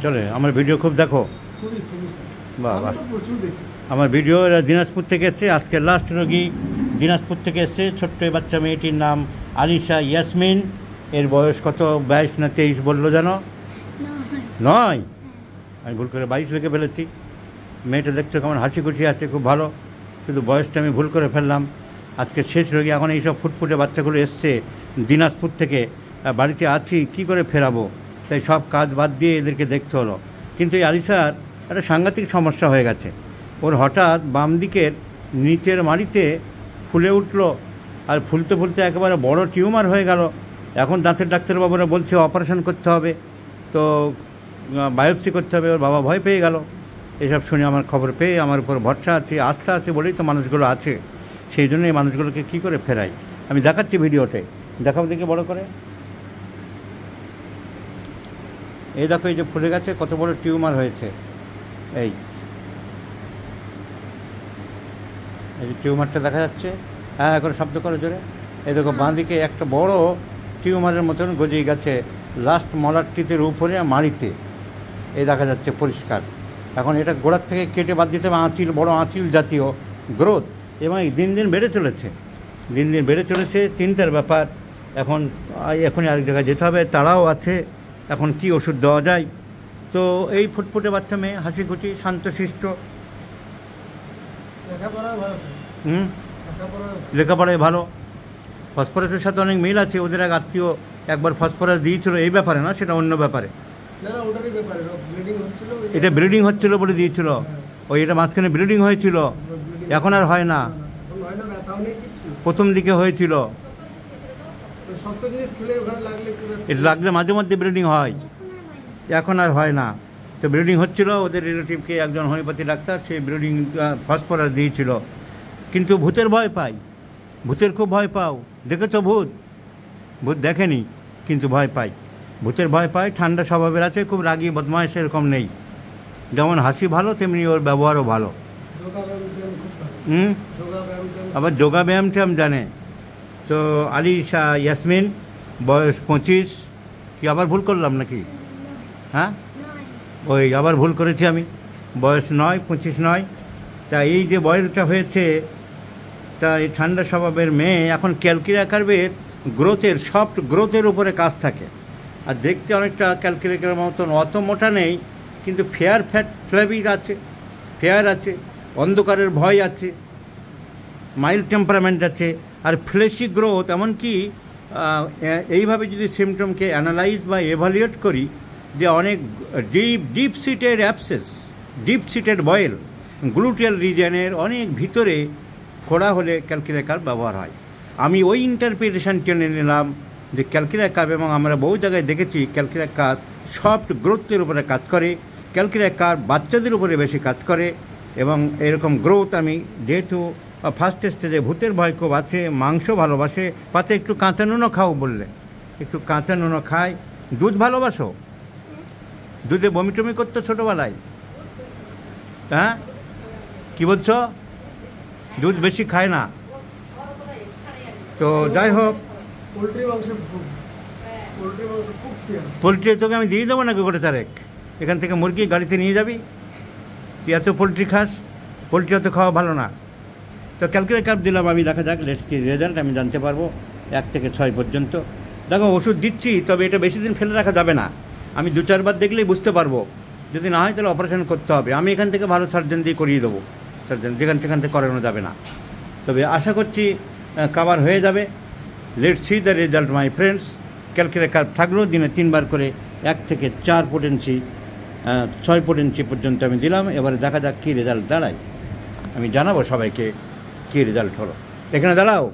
চলে আমার ভিডিও খুব দেখো? বাহ বাহ, আমার ভিডিও এরা দিনাজপুর থেকে এসছে। আজকে লাস্ট রোগী দিনাজপুর থেকে এসছে। ছোট্ট বাচ্চা মেয়েটির নাম আলিশা ইয়াসমিন। এর বয়স কত, 22 না 23 বললো জানো? 9। আমি ভুল করে 22 লিখে ফেলেছি। মেয়েটা দেখছো কেমন হাসি খুশি আছে, খুব ভালো। শুধু বয়সটা আমি ভুল করে ফেললাম। আজকে শেষ রোগী। এখন এইসব ফুটফুটে বাচ্চাগুলো এসছে দিনাজপুর থেকে। বাড়িতে আছি, কি করে ফেরাবো? তাই সব কাজ বাদ দিয়ে এদেরকে দেখতে হলো। কিন্তু এই আলিশার একটা সাংঘাতিক সমস্যা হয়ে গেছে। ওর হঠাৎ বাম দিকের নিচের মাড়িতে ফুলে উঠলো, আর ফুলতে ফুলতে একেবারে বড় টিউমার হয়ে গেল। এখন দাঁতের ডাক্তারবাবুরা বলছে অপারেশন করতে হবে, তো বায়োপসি করতে হবে। ওর বাবা ভয় পেয়ে গেল। এসব শুনে আমার খবর পেয়ে আমার উপর ভরসা আছে, আস্থা আছে বলেই তো মানুষগুলো আছে। সেই জন্য এই মানুষগুলোকে কী করে ফেরাই আমি দেখাচ্ছি ভিডিওতে। দেখাবো দেখে বড় করে। এই দেখো, এই যে ফুলে গেছে, কত বড় টিউমার হয়েছে। এই যে টিউমারটা দেখা যাচ্ছে। হ্যাঁ, এখন শব্দ করো জোরে। এই দেখো, বাঁ দিকে একটা বড় টিউমারের মতন গজিয়ে গেছে লাস্ট মলার টিতের উপরে মাড়িতে। এই দেখা যাচ্ছে পরিষ্কার। এখন এটা গোড়ার থেকে কেটে বাদ দিতে হবে। আঁচিল, বড় আঁচিল জাতীয় গ্রোথ, এবং দিন দিন বেড়ে চলেছে, দিন দিন বেড়ে চলেছে। চিন্তার ব্যাপার। এখনই আরেক জায়গায় যেতে হবে, তারাও আছে। এখন কি ওষুধ দেওয়া যায়? তো এই ফুটফুটে বাচ্চা মেয়ে, হাসি খুশি, শান্তশিষ্ট। লেখাপড়ায় ভালো। ফসফরাসের সাথে অনেক মিল আছে। ওদের এক আত্মীয় একবার ফসফরাস দিয়েছিল, এই ব্যাপারে না, সেটা অন্য ব্যাপারে। এটা ব্লিডিং হচ্ছিল বলে দিয়েছিল। ওই এটা মাঝখানে ব্লিডিং হয়েছিল, এখন আর হয় না। প্রথম দিকে হয়েছিল, এটা লাগলে মাঝে মধ্যে ব্লিডিং হয়, এখন আর হয় না। তো ব্লিডিং হচ্ছিল। ওদের রিলেটিভকে একজন হোমিওপ্যাথি ডাক্তার, সেই ব্লিডিং ফসফরাস দিয়েছিল। কিন্তু ভূতের ভয় পাই, ভূতের খুব ভয় পাও। দেখেছ ভূত? ভূত দেখেনি, কিন্তু ভয় পাই। ভূতের ভয় পায়। ঠান্ডা স্বভাবের আছে, খুব রাগী বদমাইশ এরকম নেই। যেমন হাসি ভালো, তেমনি ওর ব্যবহারও ভালো। আবার যোগা ব্যায়াম ট্যায়াম জানে। তো আলিশা ইয়াসমিন, বয়স 25। কি আবার ভুল করলাম নাকি? হ্যাঁ, ওই আবার ভুল করেছি আমি। বয়স 9, 25 নয়। তা এই যে বয়সটা হয়েছে, তা এই ঠান্ডা স্বভাবের মেয়ে এখন ক্যালকিরা কার্ভের গ্রোথের, সফট গ্রোথের উপরে কাজ থাকে। আর দেখতে অনেকটা ক্যালকিলেটারের মতন, অত মোটা নেই, কিন্তু ফেয়ার ফ্ল্যাবিক আছে, ফেয়ার আছে, অন্ধকারের ভয় আছে, মাইল্ড টেম্পারামেন্ট আছে, আর ফ্লেশি গ্রোথ। এমনকি এইভাবে যদি সিমটমকে অ্যানালাইজ বা এভালুয়েট করি, যে অনেক deep seated abscess, deep seated boil, gluteal রিজিয়নের অনেক ভিতরে ফোড়া হলে ক্যালকিরা কার্ভ ব্যবহার হয়। আমি ওই ইন্টারপ্রিটেশন টেনে নিলাম যে ক্যালকিরা কার্ভ, এবং আমরা বহু জায়গায় দেখেছি ক্যালকিরা কার্ভ সফট গ্রোথের উপরে কাজ করে, ক্যালকিরা কার্ভ বাচ্চাদের উপরে বেশি কাজ করে। এবং এরকম গ্রোথ আমি যেহেতু ফার্স্ট স্টেজে ভূতের ভয় খুব আছে, মাংস ভালোবাসে, পাতে একটু কাঁচা নুনও খাও বললে একটু কাঁচা নুনও খায়। দুধ ভালোবাসো? দুধে বমি টমি করতো ছোটোবেলায়? হ্যাঁ, কী বলছো? দুধ বেশি খায় না। তো যাই হোক, পোলট্রি তোকে আমি দিয়ে দেবো নাকি গোটা চারেক? এখান থেকে মুরগি গাড়িতে নিয়ে যাবি? তুই এত পোলট্রি খাস? পোলট্রি অত খাওয়া ভালো না। তো ক্যালকিরা কার্ভ দিলাম আমি, দেখা যাক লেটস কি রেজাল্ট, আমি জানতে পারবো 1 থেকে 6 পর্যন্ত। দেখো, ওষুধ দিচ্ছি, তবে এটা বেশি দিন ফেলে রাখা যাবে না। আমি 2-4 বার দেখলেই বুঝতে পারবো। যদি না হয় তাহলে অপারেশন করতে হবে। আমি এখান থেকে ভালো সার্জন দিয়ে করিয়ে দেবো। সার্জন যেখান থেকে করানো যাবে না। তবে আশা করছি কাভার হয়ে যাবে। Let's see the result my friends. ক্যালকিরা কার্ভ থাকলেও দিনে 3 বার করে 1 থেকে 4 পোটেন্সি, 6 পোটেন্সি পর্যন্ত আমি দিলাম। এবারে দেখা যাক কী রেজাল্ট দাঁড়ায়। আমি জানাবো সবাইকে কী রেজাল্ট হলো। এখানে দাঁড়াও।